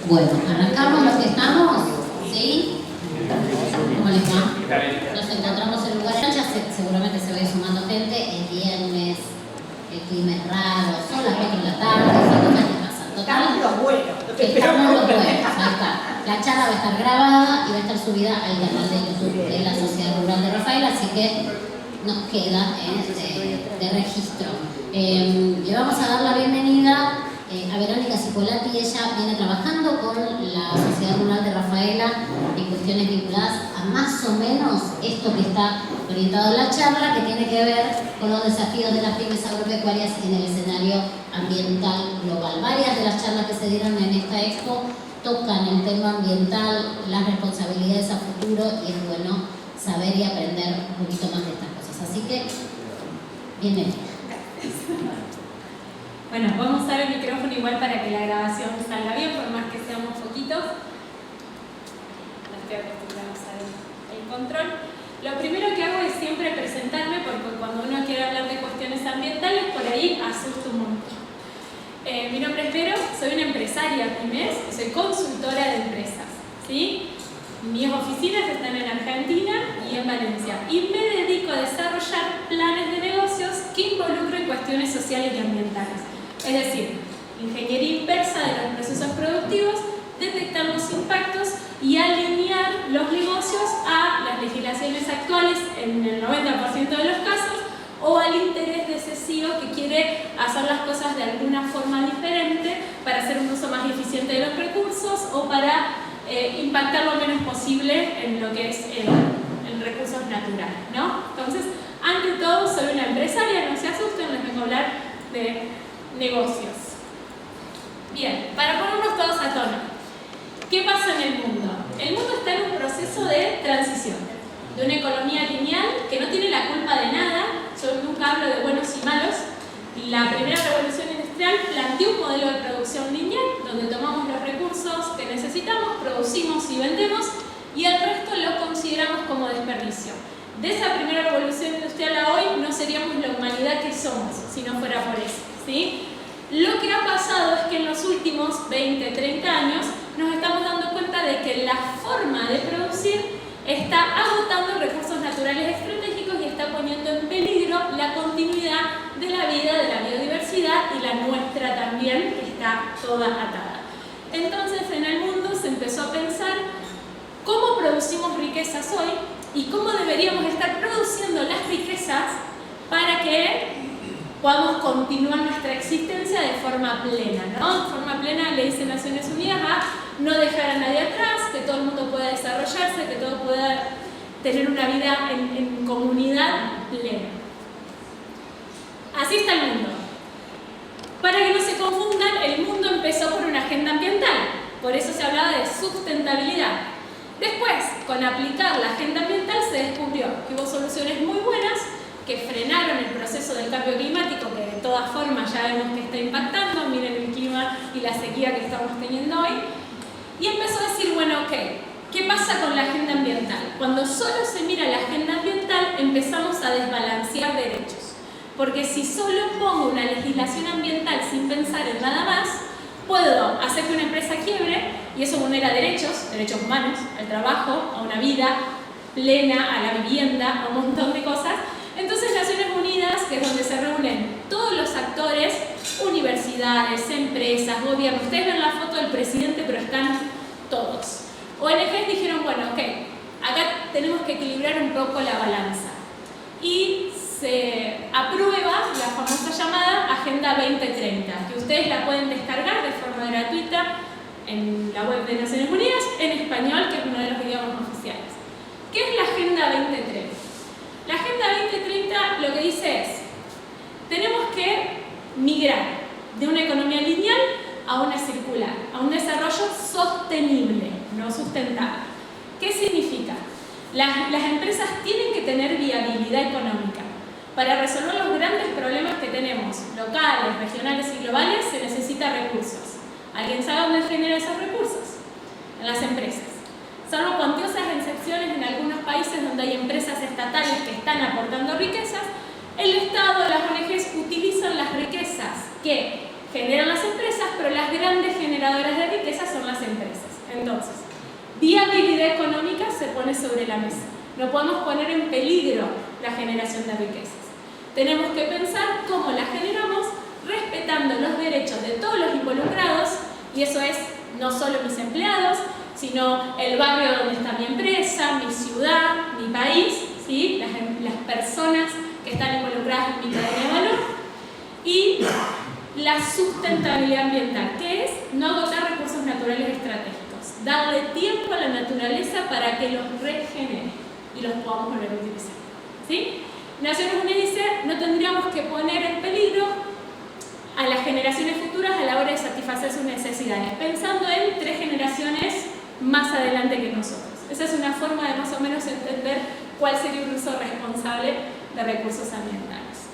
Bueno, arrancamos los que estamos, ¿sí? ¿Cómo les va? Nos encontramos en lugares, ya seguramente se va a ir sumando gente, es viernes, el clima es raro, son las 4 de la tarde, esas cosas que pasan. Total, estamos los buenos, ahí está. La charla va a estar grabada y va a estar subida al canal de YouTube de la Sociedad Rural de Rafaela, así que nos queda de registro. Le vamos a dar la bienvenida a Verónica Cipolati. Ella viene trabajando con la Sociedad Rural de Rafaela en cuestiones vinculadas a más o menos esto que está orientado en la charla, que tiene que ver con los desafíos de las pymes agropecuarias en el escenario ambiental global. Varias de las charlas que se dieron en esta expo tocan el tema ambiental, las responsabilidades a futuro, y es bueno saber y aprender un poquito más de estas cosas. Así que, bienvenida. Bueno, vamos a usar el micrófono igual para que la grabación salga bien, por más que seamos poquitos. No estoy acostumbrada a usar el control. Lo primero que hago es siempre presentarme, porque cuando uno quiere hablar de cuestiones ambientales, por ahí asusta un montón. Mi nombre es Vero, soy una empresaria pymes, soy consultora de empresas, ¿sí? Mis oficinas están en Argentina y en Valencia, y me dedico a desarrollar planes de negocios que involucren cuestiones sociales y ambientales. Es decir, ingeniería inversa de los procesos productivos, detectar los impactos y alinear los negocios a las legislaciones actuales en el 90% de los casos, o al interés de ese CEO que quiere hacer las cosas de alguna forma diferente para hacer un uso más eficiente de los recursos o para impactar lo menos posible en lo que es en recursos naturales, ¿no? Entonces, ante todo, soy una empresaria, no se asusten, les vengo a hablar de negocios. Bien, para ponernos todos a tono, ¿qué pasa en el mundo? El mundo está en un proceso de transición, de una economía lineal que no tiene la culpa de nada. Yo nunca hablo de buenos y malos. La primera revolución industrial planteó un modelo de producción lineal, donde tomamos los recursos que necesitamos, producimos y vendemos, y el resto lo consideramos como desperdicio. De esa primera revolución industrial a hoy no seríamos la humanidad que somos si no fuera por eso, ¿sí? Lo que ha pasado es que en los últimos 20, 30 años nos estamos dando cuenta de que la forma de producir está agotando recursos naturales estratégicos y está poniendo en peligro la continuidad de la vida, de la biodiversidad, y la nuestra también, que está toda atada. Entonces, en el mundo se empezó a pensar cómo producimos riquezas hoy y cómo deberíamos estar produciendo las riquezas para que podamos continuar nuestra existencia de forma plena, ¿no? De forma plena le dice Naciones Unidas a no dejar a nadie atrás, que todo el mundo pueda desarrollarse, que todo pueda tener una vida en comunidad plena. Así está el mundo. Para que no se confundan, el mundo empezó por una agenda ambiental, por eso se hablaba de sustentabilidad. Después, con aplicar la agenda ambiental, se descubrió que hubo soluciones muy buenas que frenaron el proceso del cambio climático, que de todas formas ya vemos que está impactando. Miren el clima y la sequía que estamos teniendo hoy. Y empezó a decir, bueno, ok, ¿qué pasa con la agenda ambiental? Cuando solo se mira la agenda ambiental, empezamos a desbalancear derechos. Porque si solo pongo una legislación ambiental sin pensar en nada más, puedo hacer que una empresa quiebre, y eso vulnera derechos humanos, al trabajo, a una vida plena, a la vivienda, a un montón de cosas. Entonces, Naciones Unidas, que es donde se reúnen todos los actores, universidades, empresas, gobiernos, ustedes ven la foto del presidente, pero están todos. ONGs dijeron, bueno, ok, acá tenemos que equilibrar un poco la balanza. Y se aprueba la famosa llamada Agenda 2030, que ustedes la pueden descargar de forma gratuita en la web de Naciones Unidas, en español, que es uno de los idiomas oficiales. ¿Qué es la Agenda 2030? La Agenda 2030 lo que dice es, tenemos que migrar de una economía lineal a una circular, a un desarrollo sostenible, no sustentable. ¿Qué significa? Las empresas tienen que tener viabilidad económica. Para resolver los grandes problemas que tenemos, locales, regionales y globales, se necesita recursos. ¿Alguien sabe dónde generan esos recursos? En las empresas. Salvo cuantiosas excepciones en algunos países donde hay empresas estatales que están aportando riquezas, el Estado, las ONGs utilizan las riquezas que generan las empresas pero las grandes generadoras de riqueza son las empresas. Entonces, viabilidad económica se pone sobre la mesa. No podemos poner en peligro la generación de riquezas. Tenemos que pensar cómo la generamos respetando los derechos de todos los involucrados, y eso es no solo mis empleados, sino el barrio donde está mi empresa, mi ciudad, mi país, ¿sí? Las personas que están involucradas en mi cadena de valor, y la sustentabilidad ambiental, que es no agotar recursos naturales estratégicos, darle tiempo a la naturaleza para que los regenere y los podamos volver a utilizar, ¿sí? Naciones Unidas dice, no tendríamos que poner en peligro a las generaciones futuras a la hora de satisfacer sus necesidades, pensando en 3 generaciones más adelante que nosotros. Esa es una forma de más o menos entender cuál sería un uso responsable de recursos ambientales.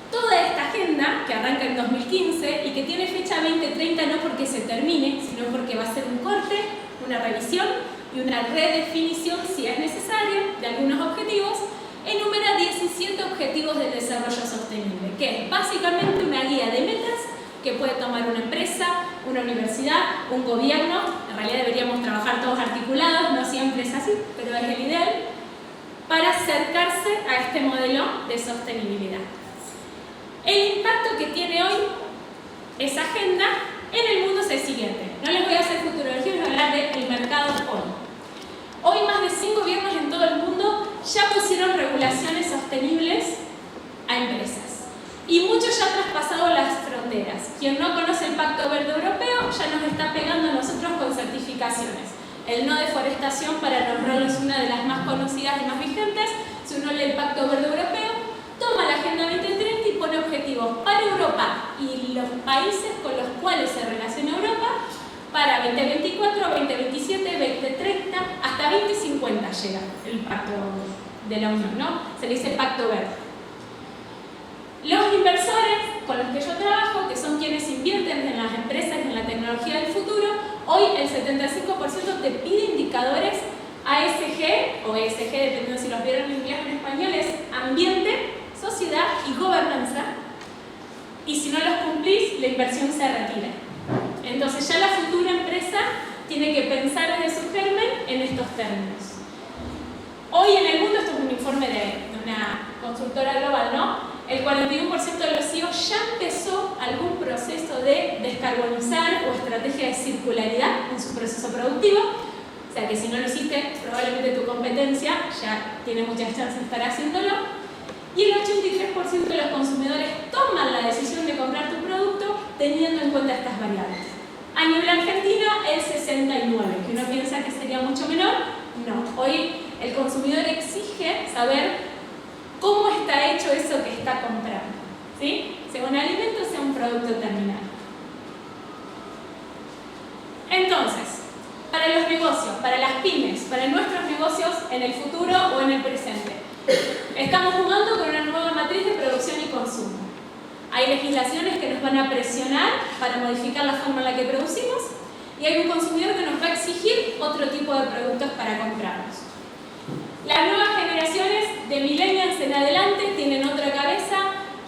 Toda esta agenda, que arranca en 2015 y que tiene fecha 2030 no porque se termine, sino porque va a ser un corte, una revisión y una redefinición, si es necesario, de algunos objetivos, enumera 17 objetivos del desarrollo sostenible, que es básicamente una guía de metas que puede tomar una empresa, una universidad, un gobierno. En realidad deberíamos trabajar todos articulados, no siempre es así, pero es el ideal, para acercarse a este modelo de sostenibilidad. El impacto que tiene hoy esa agenda en el mundo es el siguiente. No les voy a hacer futurología, les voy a hablar del mercado hoy. Hoy más de 100 gobiernos en todo el mundo ya pusieron regulaciones sostenibles a empresas. Y muchos ya han traspasado las fronteras. Quien no conoce el Pacto Verde Europeo ya nos está pegando a nosotros con certificaciones. El no deforestación, para nombrarlo, es una de las más conocidas y más vigentes. Si uno lee el Pacto Verde Europeo, toma la Agenda 2030 y pone objetivos para Europa y los países con los cuales se relaciona Europa para 2024, 2027, 2030, hasta 2050 llega el Pacto de la Unión, ¿no? Se le dice Pacto Verde. Los inversores con los que yo trabajo, que son quienes invierten en las empresas y en la tecnología del futuro, hoy el 75% te pide indicadores ASG o ESG, dependiendo si los vieron en inglés o en español, es ambiente, sociedad y gobernanza, y si no los cumplís, la inversión se retira. Entonces ya la futura empresa tiene que pensar desde su germen en estos términos. Hoy en el mundo, esto es un informe de una consultora global, ¿no? El 41% de los CEOs ya empezó algún proceso de descarbonizar o estrategia de circularidad en su proceso productivo. O sea que si no lo hiciste, probablemente tu competencia ya tiene muchas chances de estar haciéndolo. Y el 83% de los consumidores toman la decisión de comprar tu producto teniendo en cuenta estas variables. A nivel argentino, el 69%, que uno piensa que sería mucho menor. No, hoy el consumidor exige saber cómo está hecho eso que está comprando, ¿sí? Sea un alimento, sea un producto terminado. Entonces, para los negocios, para las pymes, para nuestros negocios en el futuro o en el presente, estamos jugando con una nueva matriz de producción y consumo. Hay legislaciones que nos van a presionar para modificar la forma en la que producimos y hay un consumidor que nos va a exigir otro tipo de productos para comprarlos. Las nuevas generaciones de millennials en adelante tienen otra cabeza.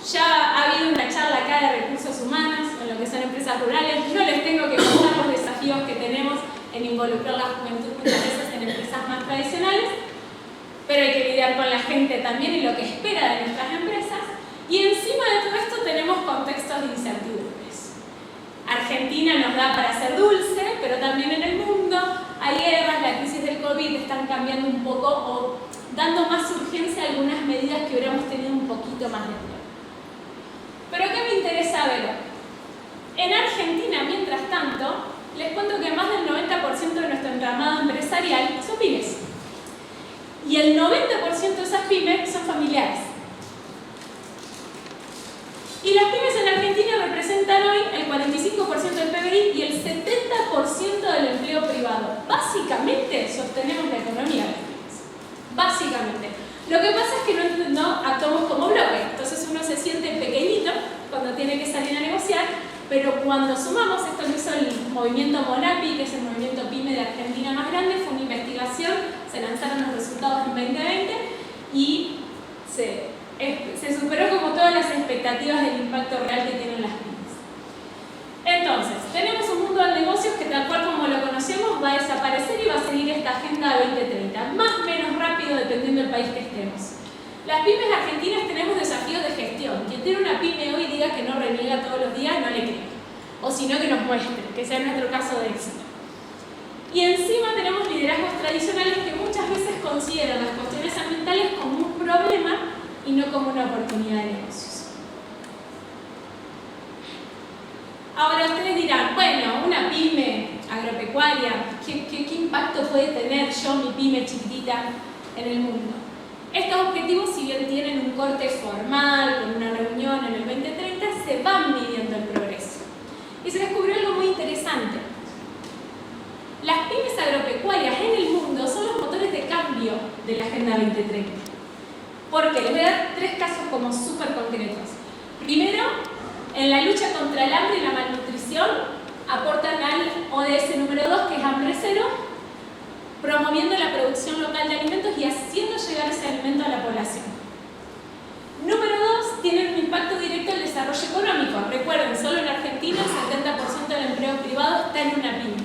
Ya ha habido una charla acá de recursos humanos en lo que son empresas rurales. No les tengo que contar los desafíos que tenemos en involucrar la juventud muchas veces en empresas más tradicionales, pero hay que lidiar con la gente también y lo que espera de nuestras empresas. Y encima de todo esto tenemos contextos de incertidumbres. Argentina nos da para ser dulce, pero también en el mundo hay guerras, la crisis del COVID están cambiando un poco o dando más urgencia a algunas medidas que hubiéramos tenido un poquito más de tiempo. Pero ¿qué me interesa ver? En Argentina, mientras tanto, les cuento que más del 90% de nuestro entramado empresarial son pymes. Y el 90% de esas pymes son familiares. Y las pymes en Argentina representan hoy el 45% del PBI y el 70% del empleo privado. Básicamente sostenemos la economía de las pymes. Básicamente. Lo que pasa es que no actuamos como bloque. Entonces uno se siente pequeñito cuando tiene que salir a negociar, pero cuando sumamos, esto lo hizo el movimiento Monapi, que es el movimiento PYME de Argentina más grande, fue una investigación, se lanzaron los resultados en 2020 y se superó como todas las expectativas del impacto real que tienen las pymes. esta Agenda 2030, más o menos rápido dependiendo del país que estemos. Las pymes argentinas tenemos desafíos de gestión. Quien tiene una pyme hoy diga que no reniega todos los días, no le creo. O si no, que nos muestre, que sea nuestro caso de éxito. Y encima tenemos liderazgos tradicionales que muchas veces consideran las cuestiones ambientales como un problema y no como una oportunidad de negocios. Ahora ustedes dirán, bueno, una pyme agropecuaria, ¿qué impacto puede tener yo, mi pyme chiquitita, en el mundo? Estos objetivos, si bien tienen un corte formal, con una reunión en el 2030, se van midiendo el progreso. Y se descubrió algo muy interesante. Las pymes agropecuarias en el mundo son los motores de cambio de la Agenda 2030. ¿Por qué? Les voy a dar 3 casos como súper concretos. Primero, en la lucha contra el hambre y la malnutrición, aportan al ODS número 2, que es Hambre Cero, promoviendo la producción local de alimentos y haciendo llegar ese alimento a la población. Número 2, tienen un impacto directo en el desarrollo económico. Recuerden, solo en Argentina el 70% del empleo privado está en una pyme.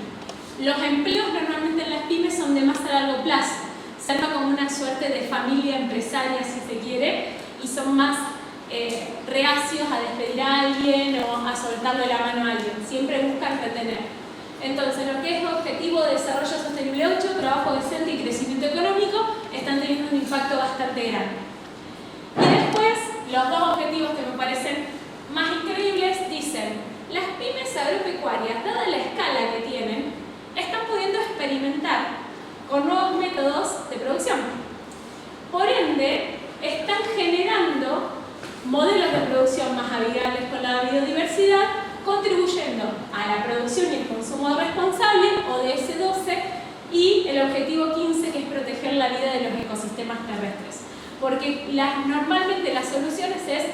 Los empleos normalmente en las pymes son de más a largo plazo. Se arma como una suerte de familia empresaria, si se quiere, y son más reacios a despedir a alguien o a soltarle la mano a alguien. Siempre buscan retener. Entonces, lo que es Objetivo de Desarrollo Sostenible 8, trabajo decente y crecimiento económico, están teniendo un impacto bastante grande. Y después, los 2 objetivos que me parecen más increíbles dicen: las pymes agropecuarias, dada la escala que tienen, están pudiendo experimentar con nuevos métodos de producción. Por ende, están generando modelos de producción más amigables con la biodiversidad, contribuyendo a la producción y el consumo responsable, ODS 12, y el objetivo 15, que es proteger la vida de los ecosistemas terrestres. Porque normalmente las soluciones es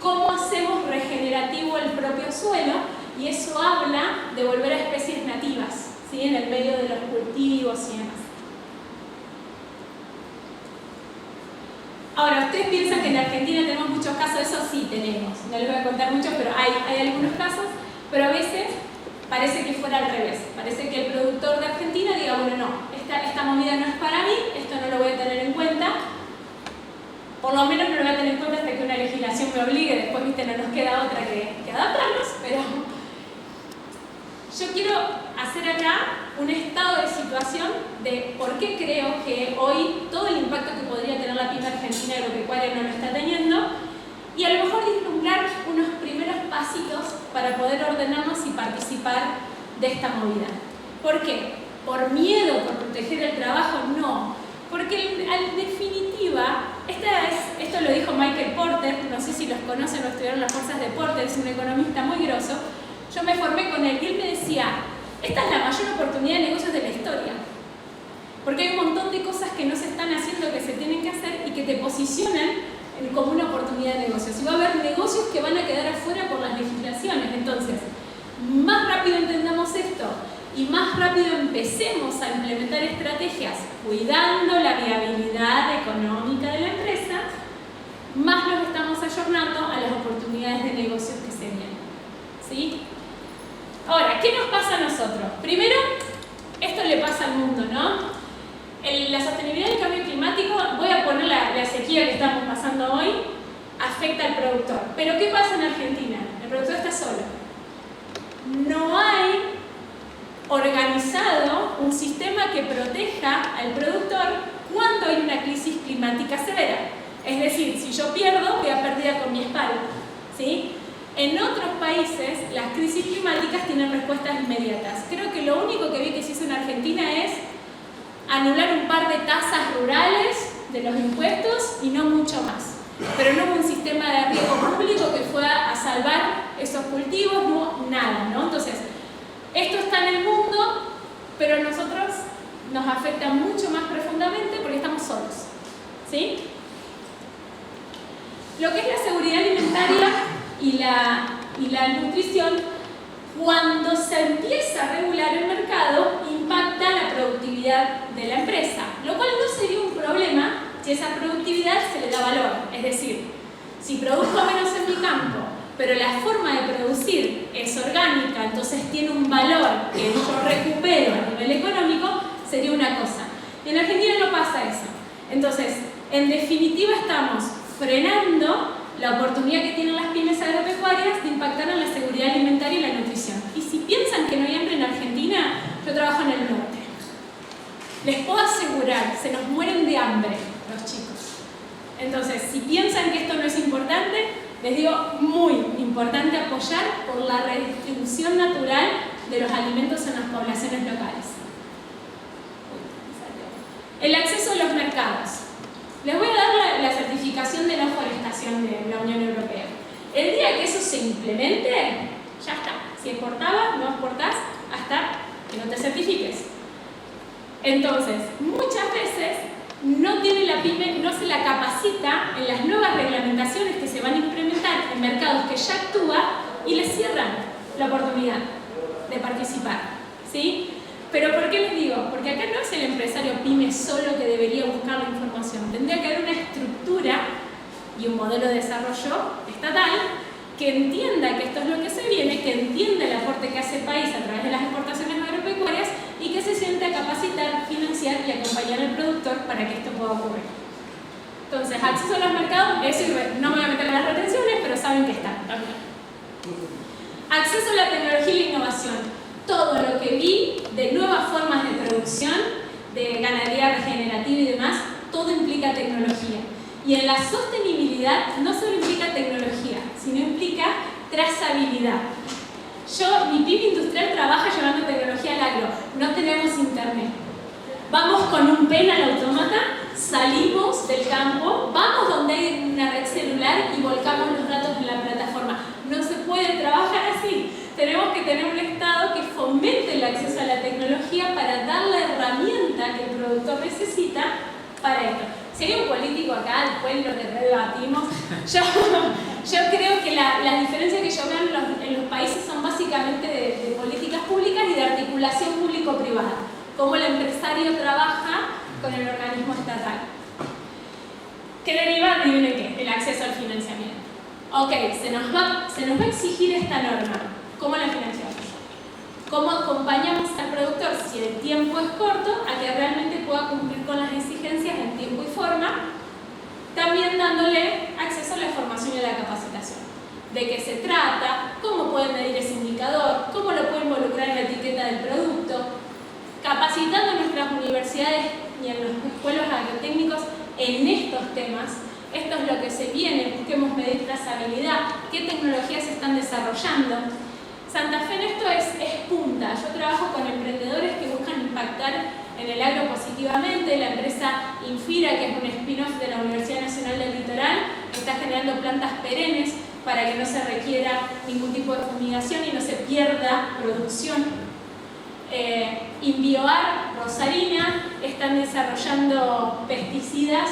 cómo hacemos regenerativo el propio suelo, y eso habla de volver a especies nativas, ¿sí?, en el medio de los cultivos y demás. Ahora, ¿ustedes piensan que en Argentina tenemos muchos casos? Eso sí tenemos, no les voy a contar muchos, pero hay algunos casos, pero a veces parece que fuera al revés. Parece que el productor de Argentina diga, bueno, no, esta movida no es para mí, esto no lo voy a tener en cuenta, por lo menos no lo voy a tener en cuenta hasta que una legislación me obligue, después, viste, no nos queda otra que adaptarnos, pero yo quiero hacer acá un estado de situación de por qué creo que hoy todo el impacto que podría tener la pyme argentina agropecuaria no lo está teniendo, y a lo mejor vislumbrar unos primeros pasitos para poder ordenarnos y participar de esta movida. ¿Por qué? ¿Por miedo, por proteger el trabajo? No, porque en definitiva, esto lo dijo Michael Porter, no sé si los conocen o estudiaron las fuerzas de Porter, es un economista muy grosso. Yo me formé con él y él me decía, esta es la mayor oportunidad de negocios de la historia, porque hay un montón de cosas que no se están haciendo, que se tienen que hacer y que te posicionan como una oportunidad de negocios. Y va a haber negocios que van a quedar afuera por las legislaciones. Entonces, más rápido entendamos esto y más rápido empecemos a implementar estrategias cuidando la viabilidad económica de la empresa, más nos estamos ayornando a las oportunidades de negocios que se vienen. ¿Sí? Ahora, ¿qué nos pasa a nosotros? Primero, esto le pasa al mundo, ¿no? La sostenibilidad del cambio climático, voy a poner la sequía que estamos pasando hoy, afecta al productor. Pero ¿qué pasa en Argentina? El productor está solo. No hay organizado un sistema que proteja al productor cuando hay una crisis climática severa. Es decir, si yo pierdo, voy a perder con mi espalda, ¿sí? En otros países, las crisis climáticas tienen respuestas inmediatas. Creo que lo único que vi que se hizo en Argentina es anular un par de tasas rurales de los impuestos y no mucho más. Pero no hubo un sistema de riesgo público que fuera a salvar esos cultivos, no, nada, ¿no? Entonces, esto está en el mundo, pero a nosotros nos afecta mucho más profundamente porque estamos solos, ¿sí? Lo que es la seguridad alimentaria y la nutrición, cuando se empieza a regular el mercado, impacta la productividad de la empresa, lo cual no sería un problema si esa productividad se le da valor. Es decir, si produzco menos en mi campo, pero la forma de producir es orgánica, entonces tiene un valor que yo recupero a nivel económico, sería una cosa. Y en Argentina no pasa eso. Entonces, en definitiva estamos frenando la oportunidad que tienen las pymes agropecuarias de impactar en la seguridad alimentaria y la nutrición. Y si piensan que no hay hambre en Argentina, yo trabajo en el norte. Les puedo asegurar, se nos mueren de hambre los chicos. Entonces, si piensan que esto no es importante, les digo, muy importante apoyar por la redistribución natural de los alimentos en las poblaciones locales. El acceso a los mercados. Les voy a dar la certificación de no forestación de la Unión Europea. El día que eso se implemente, ya está. Si exportabas, no exportás hasta que no te certifiques. Entonces, muchas veces no tiene la pyme, no se la capacita en las nuevas reglamentaciones que se van a implementar en mercados que ya actúan y les cierran la oportunidad de participar, ¿sí? Pero ¿por qué les digo? Porque acá no es el empresario pyme solo que debería buscar la información. Tendría que haber una estructura y un modelo de desarrollo estatal que entienda que esto es lo que se viene, que entienda el aporte que hace el país a través de las exportaciones agropecuarias y que se siente a capacitar, financiar y acompañar al productor para que esto pueda ocurrir. Entonces, acceso a los mercados, eso no me voy a meter en las retenciones, pero saben que está también. Acceso a la tecnología y la innovación. Todo lo que vi de nuevas formas de producción, de ganadería regenerativa y demás, todo implica tecnología. Y en la sostenibilidad no solo implica tecnología, sino implica trazabilidad. Mi pyme industrial trabaja llevando tecnología al agro. No tenemos internet. Vamos con un pen al autómata, salimos del campo, vamos donde hay una red celular y volcamos los datos en la plataforma. No se puede trabajar así. Tenemos que tener un Estado que fomente el acceso a la tecnología para dar la herramienta que el productor necesita para esto. Si hay un político acá, después lo que redebatimos, yo creo que la diferencia que yo veo en los países son básicamente de políticas públicas y de articulación público-privada. Cómo el empresario trabaja con el organismo estatal. ¿Qué deriva? Adivinen qué, el acceso al financiamiento. Ok, se nos va a exigir esta norma. ¿Cómo la financiamos? ¿Cómo acompañamos al productor, si el tiempo es corto, a que realmente pueda cumplir con las exigencias en tiempo y forma? También dándole acceso a la formación y a la capacitación. ¿De qué se trata? ¿Cómo pueden medir ese indicador? ¿Cómo lo pueden involucrar en la etiqueta del producto? Capacitando en nuestras universidades y en los escuelos agrotécnicos en estos temas. Esto es lo que se viene, busquemos medir trazabilidad, qué tecnologías se están desarrollando. Santa Fe en esto es punta. Yo trabajo con emprendedores que buscan impactar en el agro positivamente. La empresa Infira, que es un spin-off de la Universidad Nacional del Litoral, está generando plantas perennes para que no se requiera ningún tipo de fumigación y no se pierda producción. Inbioar, Rosarina, están desarrollando pesticidas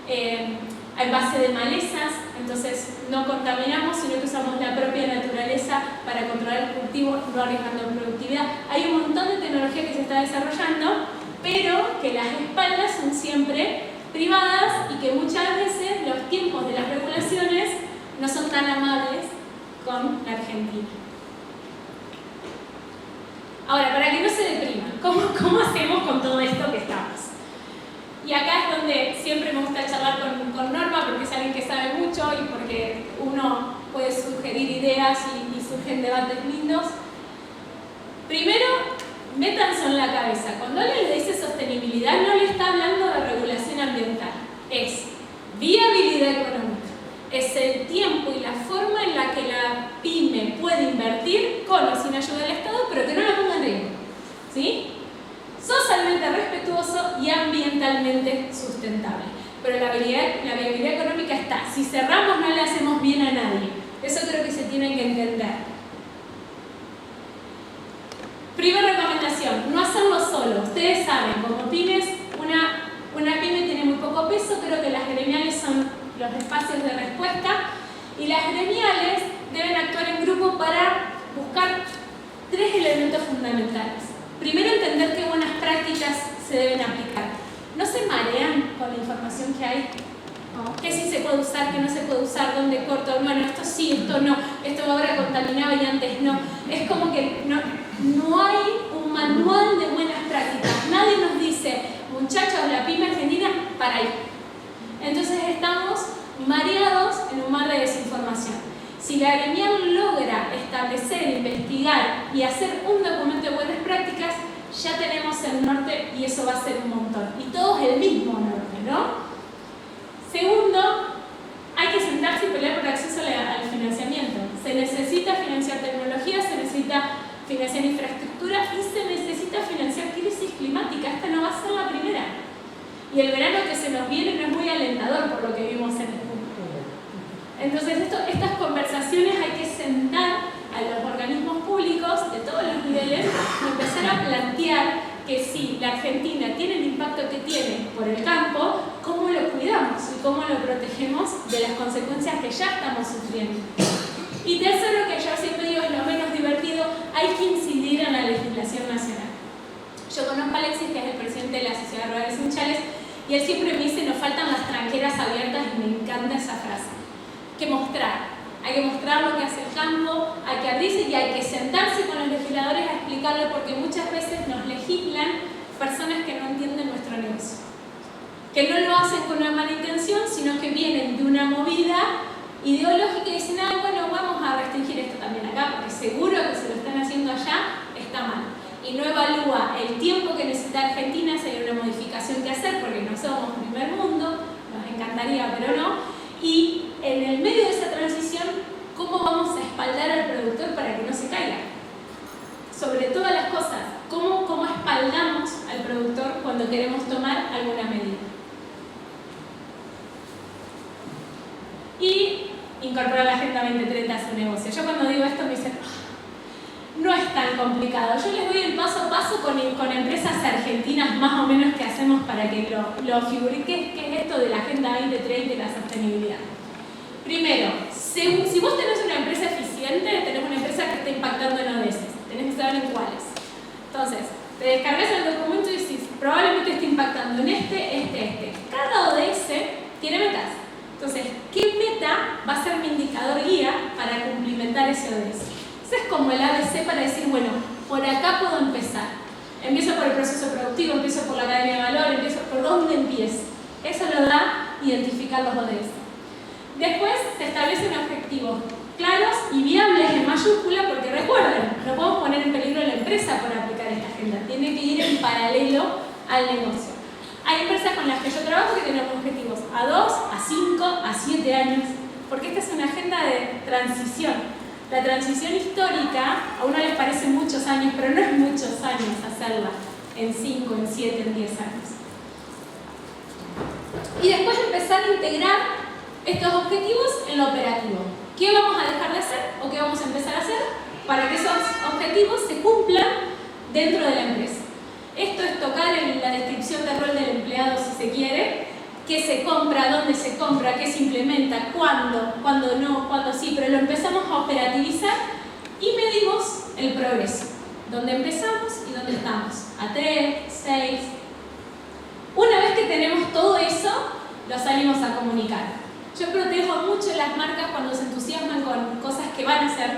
en base de malezas, entonces no contaminamos, sino que usamos la propia naturaleza para controlar el cultivo, no arriesgando productividad. Hay un montón de tecnología que se está desarrollando, pero que las espaldas son siempre privadas y que muchas veces los tiempos de las regulaciones no son tan amables con la Argentina. Ahora, para que no se depriman, ¿cómo hacemos con todo esto que estamos? Y acá es donde siempre me gusta charlar con Norma, porque es alguien que sabe mucho y porque uno puede sugerir ideas y surgen debates lindos. Primero, métanse en la cabeza. Cuando alguien le dice sostenibilidad, no le está hablando de regulación ambiental. Es viabilidad económica. Es el tiempo y la forma en la que la pyme puede invertir con o sin ayuda del Estado, pero que no la ponga en riesgo. ¿Sí? Socialmente respetuoso y ambientalmente sustentable. Pero la viabilidad económica está. Si cerramos, no le hacemos bien a nadie. Eso creo que se tiene que entender. Primera recomendación, no hacerlo solo. Ustedes saben, como pymes, una pyme tiene muy poco peso, creo que las gremiales son los espacios de respuesta y las gremiales deben actuar en grupo para buscar 3 elementos fundamentales. Primero, entender qué buenas prácticas se deben aplicar. No se marean con la información que hay. ¿No? ¿Qué sí se puede usar, qué no se puede usar, dónde corto? Bueno, esto sí, esto no, esto ahora contaminaba y antes no. Es como que no hay un manual de buenas prácticas. Nadie nos dice, muchachos, la gremial logra establecer, investigar y hacer un documento de buenas prácticas, ya tenemos el norte y eso va a ser un montón. Y todos el mismo norte, ¿no? Segundo, hay que sentarse y pelear por acceso al financiamiento. Se necesita financiar tecnología, se necesita financiar infraestructura y se necesita financiar crisis climática. Esta no va a ser la primera. Y el verano que se nos viene no es muy alentador por lo que vimos en el mundo. Entonces, estas conversaciones hay que sentar a los organismos públicos de todos los niveles y empezar a plantear que si la Argentina tiene el impacto que tiene por el campo, ¿cómo lo cuidamos y cómo lo protegemos de las consecuencias que ya estamos sufriendo? Y tercero, que yo siempre digo es lo menos divertido, hay que incidir en la legislación nacional. Yo conozco a Alexis, que es el presidente de la Sociedad de Rurales Unchales, y él siempre me dice, nos faltan las tranqueras abiertas, y me encanta esa frase. Hay que mostrar lo que hace el campo, hay que abrirse y hay que sentarse con los legisladores a explicarle, porque muchas veces nos legislan personas que no entienden nuestro negocio, que no lo hacen con una mala intención, sino que vienen de una movida ideológica y dicen, bueno, vamos a restringir esto también acá, porque seguro que se lo están haciendo allá, está mal. Y no evalúa el tiempo que necesita Argentina si hay una modificación que hacer, porque no somos primer mundo, nos encantaría, pero no. Y en el medio de esa transición, ¿cómo vamos a espaldar al productor para que no se caiga? Sobre todas las cosas, ¿cómo espaldamos al productor cuando queremos tomar alguna medida? Y incorporar la Agenda 2030 a su negocio. Yo cuando digo esto me dicen, no es tan complicado. Yo les doy el paso a paso con empresas argentinas más o menos que hacemos para que lo figuren. ¿Qué es esto de la Agenda 2030 y la sostenibilidad? Primero, si vos tenés una empresa eficiente, tenés una empresa que está impactando en ODS, tenés que saber en cuáles. Entonces, te descargas el documento y decís, probablemente esté impactando en este. Cada ODS tiene metas. Entonces, ¿qué meta va a ser mi indicador guía para cumplimentar ese ODS? Ese es como el ABC para decir, bueno, por acá puedo empezar. Empiezo por el proceso productivo, empiezo por la cadena de valor, empiezo por dónde empiezo. Eso lo da identificar los ODS. Después se establecen objetivos claros y viables en mayúscula, porque recuerden, no podemos poner en peligro a la empresa por aplicar esta agenda. Tiene que ir en paralelo al negocio. Hay empresas con las que yo trabajo que tienen objetivos a 2, a 5, a 7 años, porque esta es una agenda de transición. La transición histórica, a uno les parece muchos años, pero no es muchos años hacerla en 5, en 7, en 10 años. Y después empezar a integrar estos objetivos en lo operativo. ¿Qué vamos a dejar de hacer o qué vamos a empezar a hacer para que esos objetivos se cumplan dentro de la empresa? Esto es tocar en la descripción de rol del empleado, si se quiere, qué se compra, dónde se compra, qué se implementa, cuándo no, cuándo sí, pero lo empezamos a operativizar y medimos el progreso, dónde empezamos y dónde estamos, a 3, 6. Una vez que tenemos todo eso, lo salimos a comunicar. Yo protejo mucho las marcas cuando se entusiasman con cosas que van a hacer,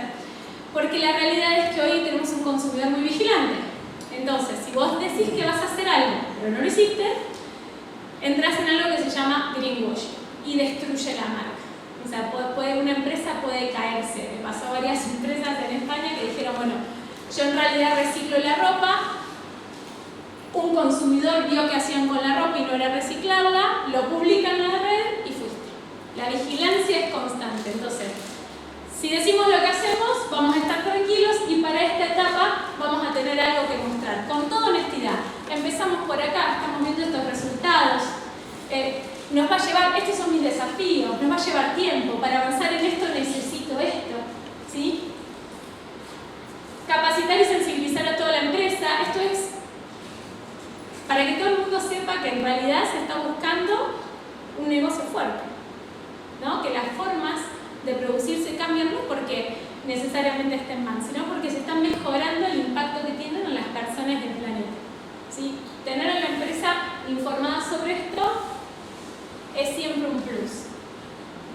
porque la realidad es que hoy tenemos un consumidor muy vigilante. Entonces, si vos decís que vas a hacer algo, pero no lo hiciste, entras en algo que se llama greenwashing y destruye la marca. O sea, una empresa puede caerse. Me pasó a varias empresas en España que dijeron, bueno, yo en realidad reciclo la ropa, un consumidor vio que hacían con la ropa y no era reciclarla, lo publican en la red y fuiste. La vigilancia es constante. Entonces, si decimos lo que hacemos, vamos a estar tranquilos y para esta etapa vamos a tener algo que mostrar. Con toda honestidad, empezamos por acá, estamos viendo estos resultados. Nos va a llevar, estos son mis desafíos, nos va a llevar tiempo. Para avanzar en esto necesito esto. ¿Sí? Capacitar y sensibilizar a toda la empresa. Esto es para que todo el mundo sepa que en realidad se está buscando un negocio fuerte, ¿no? Que las formas de producir se cambian no porque necesariamente estén mal, sino porque se están mejorando el impacto que tienen en las personas del planeta. ¿Sí? Tener a la empresa informada sobre esto es siempre un plus.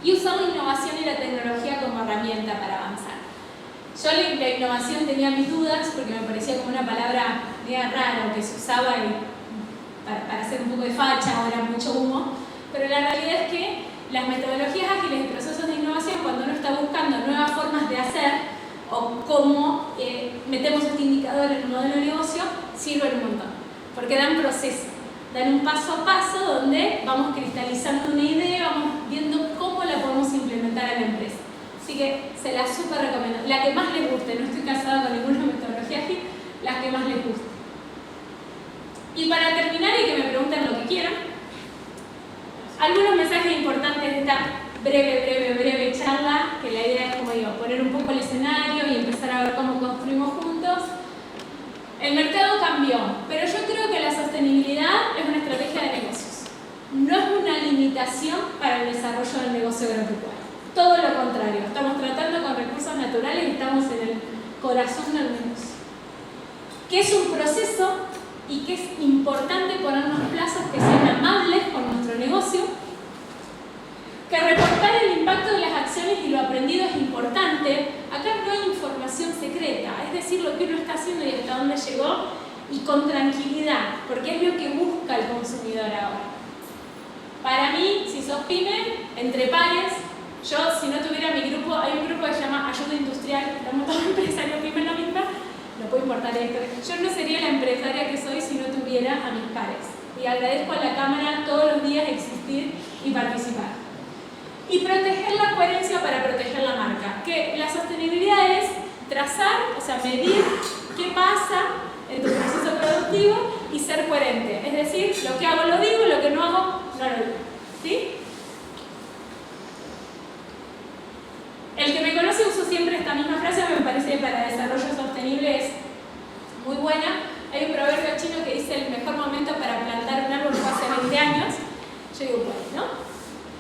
Y usar la innovación y la tecnología como herramienta para avanzar. Yo la innovación tenía mis dudas porque me parecía como una palabra media rara que se usaba para hacer un poco de facha, ahora mucho humo, pero la realidad es que las metodologías ágiles y procesos de innovación, cuando uno está buscando nuevas formas de hacer o cómo metemos este indicador en un modelo de negocio, sirven un montón, porque dan proceso, dan un paso a paso donde vamos cristalizando una idea, vamos viendo cómo la podemos implementar en la empresa. Así que se la súper recomiendo, la que más les guste, no estoy casada con ninguna metodología ágil, las que más les guste. Y para terminar y que me pregunten lo que quieran, algunos mensajes importantes de esta breve charla, que la idea es, como digo, poner un poco el escenario y empezar a ver cómo construimos juntos. El mercado cambió, pero yo creo que la sostenibilidad es una estrategia de negocios. No es una limitación para el desarrollo del negocio agropecuario. Todo lo contrario, estamos tratando con recursos naturales y estamos en el corazón del negocio. Que es un proceso y que es importante ponernos plazos que sean amables con nuestro negocio, que reportar el impacto de las acciones y lo aprendido es importante. Acá no hay información secreta, es decir, lo que uno está haciendo y hasta dónde llegó, y con tranquilidad, porque es lo que busca el consumidor ahora. Para mí, si sos pyme, entre pares, yo si no tuviera mi grupo, hay un grupo que se llama Ayuda Industrial, estamos todos empresarios pyme en la misma, no puedo importar esto. Yo no sería la empresaria que soy si no tuviera a mis pares. Y agradezco a la Cámara todos los días existir y participar. Y proteger la coherencia para proteger la marca. Que la sostenibilidad es trazar, o sea, medir qué pasa en tu proceso productivo y ser coherente. Es decir, lo que hago lo digo, lo que no hago no lo digo. ¿Sí? El que me conoce uso siempre esta misma frase, me parece que para desarrollo sostenible es muy buena. Hay un proverbio chino que dice el mejor momento para plantar un árbol fue hace 20 años. Yo digo, bueno,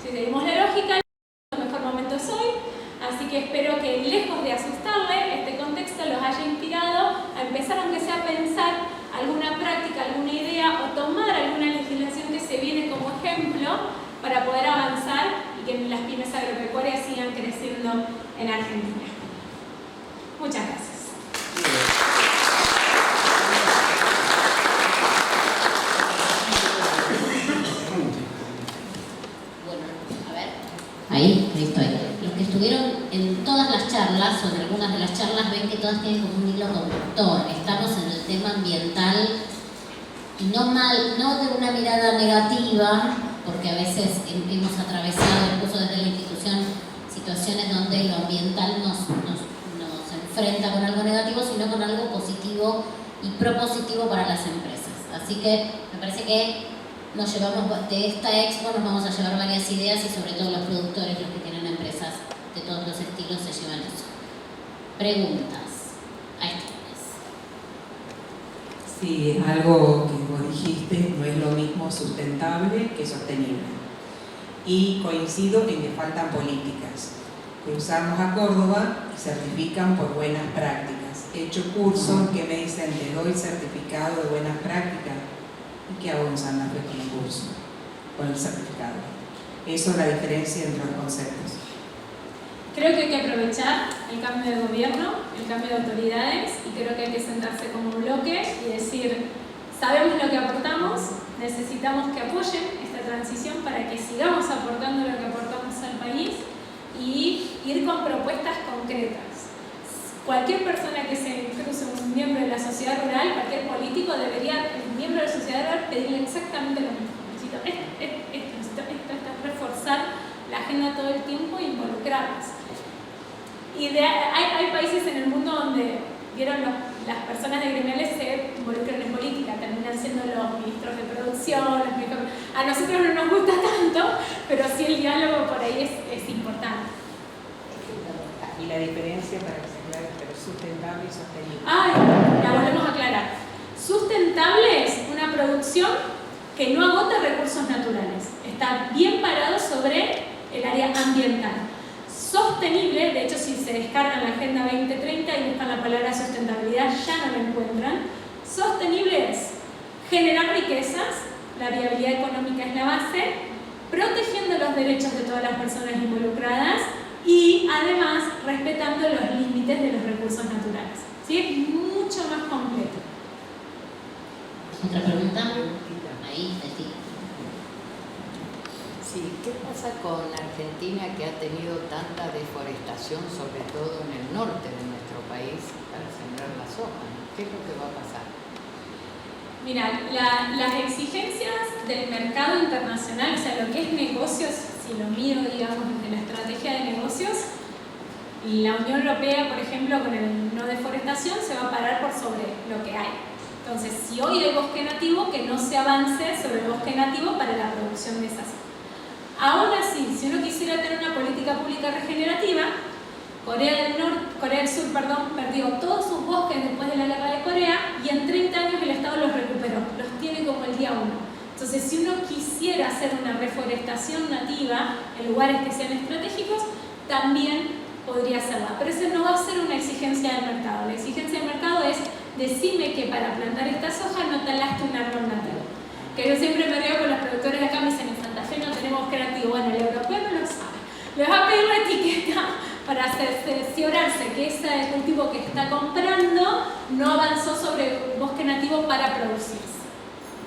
si seguimos la lógica, el mejor momento es hoy. Así que espero que, lejos de asustarle, este contexto los haya inspirado a empezar, aunque sea a pensar alguna práctica, alguna idea o tomar alguna legislación que se viene como ejemplo para poder avanzar y que las pymes agropecuarias sigan creciendo en Argentina. Muchas gracias. Ahí estoy. Los que estuvieron en todas las charlas, o en algunas de las charlas, ven que todas tienen como un hilo conductor. Estamos en el tema ambiental y no de una mirada negativa, porque a veces hemos atravesado, incluso desde la institución, situaciones donde lo ambiental nos enfrenta con algo negativo, sino con algo positivo y propositivo para las empresas. Así que me parece que nos llevamos de esta expo, nos vamos a llevar varias ideas y sobre todo los productores, los que tienen empresas de todos los estilos, se llevan eso. Preguntas. Ahí tienes. Sí, algo que vos dijiste, no es lo mismo sustentable que sostenible. Y coincido en que faltan políticas. Cruzamos a Córdoba y certifican por buenas prácticas. He hecho cursos que me dicen, te doy certificado de buenas prácticas. ¿Y qué hago en Santa Fe con el curso? Con el certificado. Eso es la diferencia entre los conceptos. Creo que hay que aprovechar el cambio de gobierno, el cambio de autoridades, y creo que hay que sentarse como un bloque y decir, sabemos lo que aportamos, necesitamos que apoyen esta transición para que sigamos aportando lo que aportamos al país y ir con propuestas concretas. Cualquier persona que se cruce un miembro de la sociedad rural, cualquier político debería, el miembro de la sociedad rural, pedirle exactamente lo mismo. Necesito esto, reforzar la agenda todo el tiempo e involucrarnos. Y hay países en el mundo donde las personas de gremiales se involucran en política, terminan siendo los ministros de producción, a nosotros no nos gusta tanto, pero sí el diálogo por ahí es importante. Y la diferencia, para que se aclare, entre sustentable y sostenible. La volvemos a aclarar. Sustentable es una producción que no agota recursos naturales. Está bien parado sobre el área ambiental. Sostenible, de hecho si se descargan la Agenda 2030 y buscan la palabra sustentabilidad ya no la encuentran. Sostenible es generar riquezas, la viabilidad económica es la base, protegiendo los derechos de todas las personas involucradas y además respetando los límites de los recursos naturales. ¿Sí? Es mucho más completo. ¿Otra pregunta? Ahí, de ti. Sí, Sí, ¿qué pasa con Argentina, que ha tenido tanta deforestación, sobre todo en el norte de nuestro país, para sembrar la soja? ¿Qué es lo que va a pasar? Mira, las exigencias del mercado internacional, o sea, lo que es negocios, si lo miro, digamos, desde la estrategia de negocios, la Unión Europea, por ejemplo, con el no deforestación, se va a parar por sobre lo que hay. Entonces, si hoy hay bosque nativo, que no se avance sobre el bosque nativo para la producción de esas. Aún así, si uno quisiera tener una política pública regenerativa, Corea del Sur, perdió todos sus bosques después de la guerra de Corea y en 30 años el Estado los recuperó, los tiene como el día 1. Entonces, si uno quisiera hacer una reforestación nativa en lugares que sean estratégicos, también podría hacerla. Pero eso no va a ser una exigencia del mercado. La exigencia del mercado es: decime que para plantar estas hojas no talaste un árbol nativo. Que yo siempre me río con los productores de acá, me dicen: en Santa Fe no tenemos bosque nativo. Bueno, el europeo no lo sabe. Les va a pedir la etiqueta para cerciorarse que ese cultivo que está comprando no avanzó sobre el bosque nativo para producirse.